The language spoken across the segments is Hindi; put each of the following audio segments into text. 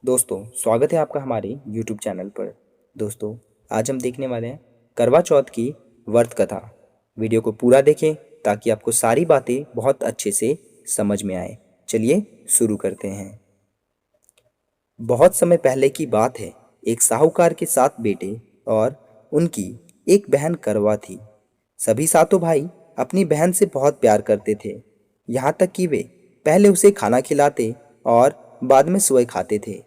दोस्तों, स्वागत है आपका हमारे YouTube चैनल पर। दोस्तों, आज हम देखने वाले हैं करवा चौथ की व्रत कथा। वीडियो को पूरा देखें ताकि आपको सारी बातें बहुत अच्छे से समझ में आए। चलिए शुरू करते हैं। बहुत समय पहले की बात है। एक साहूकार के 7 बेटे और उनकी एक बहन करवा थी। सभी सातों भाई अपनी बहन से बहुत प्यार करते थे, यहाँ तक कि वे पहले उसे खाना खिलाते और बाद में स्वयं खाते थे।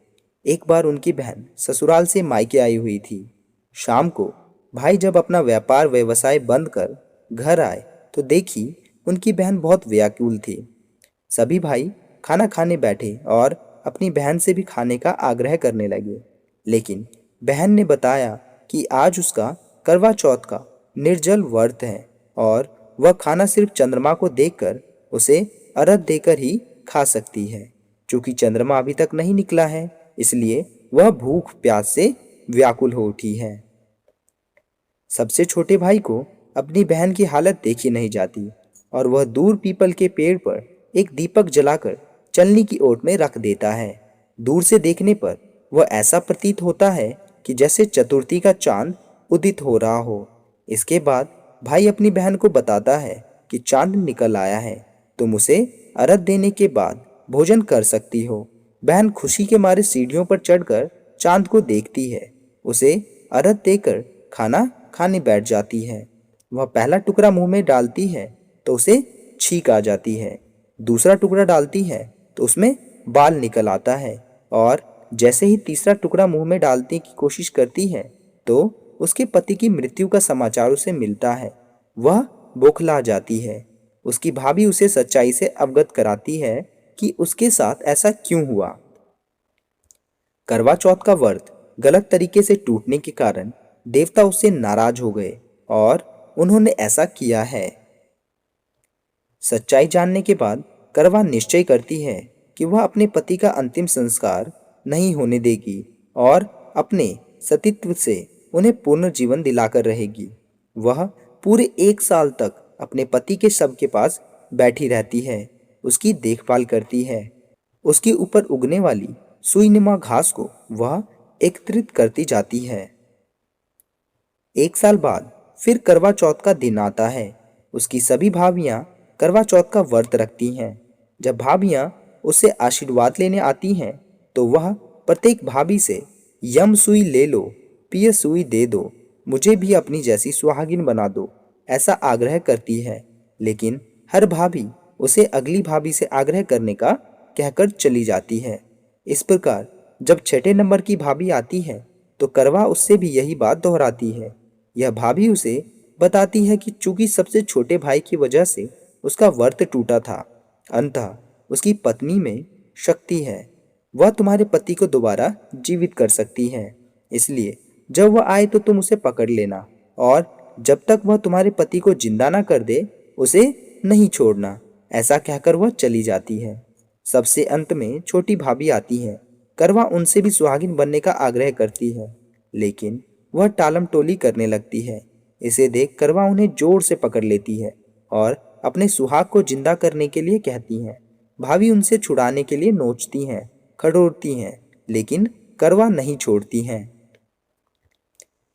एक बार उनकी बहन ससुराल से मायके आई हुई थी। शाम को भाई जब अपना व्यापार व्यवसाय बंद कर घर आए तो देखी उनकी बहन बहुत व्याकुल थी। सभी भाई खाना खाने बैठे और अपनी बहन से भी खाने का आग्रह करने लगे, लेकिन बहन ने बताया कि आज उसका करवा चौथ का निर्जल व्रत है और वह खाना सिर्फ चंद्रमा को देखकर उसे अर्घ देकर ही खा सकती है। चूंकि चंद्रमा अभी तक नहीं निकला है, इसलिए वह भूख प्यास से व्याकुल हो उठी है। सबसे छोटे भाई को अपनी बहन की हालत देखी नहीं जाती और वह दूर पीपल के पेड़ पर एक दीपक जलाकर चलनी की ओट में रख देता है। दूर से देखने पर वह ऐसा प्रतीत होता है कि जैसे चतुर्थी का चांद उदित हो रहा हो। इसके बाद भाई अपनी बहन को बताता है कि चांद निकल आया है, तुम उसे अर्घ देने के बाद भोजन कर सकती हो। बहन खुशी के मारे सीढ़ियों पर चढ़कर चांद को देखती है, उसे अर्घ देकर खाना खाने बैठ जाती है। वह पहला टुकड़ा मुंह में डालती है तो उसे छींक आ जाती है। दूसरा टुकड़ा डालती है तो उसमें बाल निकल आता है और जैसे ही तीसरा टुकड़ा मुंह में डालने की कोशिश करती है तो उसके पति की मृत्यु का समाचार उसे मिलता है। वह बौखला जाती है। उसकी भाभी उसे सच्चाई से अवगत कराती है कि उसके साथ ऐसा क्यों हुआ। करवा चौथ का व्रत गलत तरीके से टूटने के कारण देवता उससे नाराज हो गए और उन्होंने ऐसा किया है। सच्चाई जानने के बाद करवा निश्चय करती है कि वह अपने पति का अंतिम संस्कार नहीं होने देगी और अपने सतीत्व से उन्हें पूर्ण जीवन दिलाकर रहेगी। वह पूरे 1 साल तक अपने पति के शव के पास बैठी रहती है, उसकी देखभाल करती है। उसके ऊपर उगने वाली सुईनुमा घास को वह एकत्रित करती जाती है। 1 साल बाद फिर करवा चौथ का दिन आता है। उसकी सभी भाभियां करवा चौथ का व्रत रखती हैं। जब भाभियां उससे आशीर्वाद लेने आती हैं तो वह प्रत्येक भाभी से यम सुई ले लो, पिय सुई दे दो, मुझे भी अपनी जैसी सुहागिन बना दो, ऐसा आग्रह करती है। लेकिन हर भाभी उसे अगली भाभी से आग्रह करने का कहकर चली जाती है। इस प्रकार जब छठे नंबर की भाभी आती है तो करवा उससे भी यही बात दोहराती है। यह भाभी उसे बताती है कि चूंकि सबसे छोटे भाई की वजह से उसका व्रत टूटा था, अंततः उसकी पत्नी में शक्ति है, वह तुम्हारे पति को दोबारा जीवित कर सकती है। इसलिए जब वह आए तो तुम उसे पकड़ लेना और जब तक वह तुम्हारे पति को जिंदा ना कर दे उसे नहीं छोड़ना। ऐसा कहकर वह चली जाती है। सबसे अंत में छोटी भाभी आती है। करवा उनसे भी सुहागिन बनने का आग्रह करती है, लेकिन वह टालम टोली करने लगती है। इसे देख करवा उन्हें जोर से पकड़ लेती है और अपने सुहाग को जिंदा करने के लिए कहती हैं। भाभी उनसे छुड़ाने के लिए नोचती हैं, खड़ोरती हैं, लेकिन करवा नहीं छोड़ती हैं।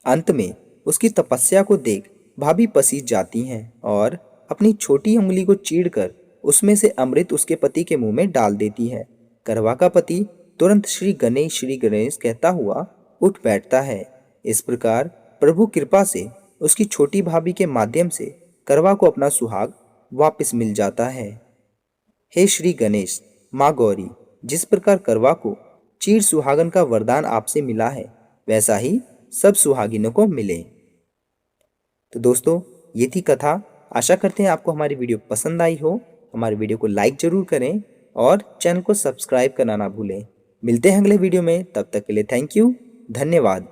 अंत में उसकी तपस्या को देख भाभी पसीज जाती हैं और अपनी छोटी उंगली को चीरकर उसमें से अमृत उसके पति के मुंह में डाल देती है। करवा का पति तुरंत श्री गणेश कहता हुआ उठ बैठता है। इस प्रकार प्रभु कृपा से उसकी छोटी भाभी के माध्यम से करवा को अपना सुहाग वापस मिल जाता है। हे श्री गणेश, माँ गौरी, जिस प्रकार करवा को चीर सुहागन का वरदान आपसे मिला है, वैसा ही सब सुहागिनों को मिले। तो दोस्तों, ये थी कथा। आशा करते हैं आपको हमारी वीडियो पसंद आई हो। हमारे वीडियो को लाइक जरूर करें और चैनल को सब्सक्राइब करना ना भूलें। मिलते हैं अगले वीडियो में, तब तक के लिए थैंक यू, धन्यवाद।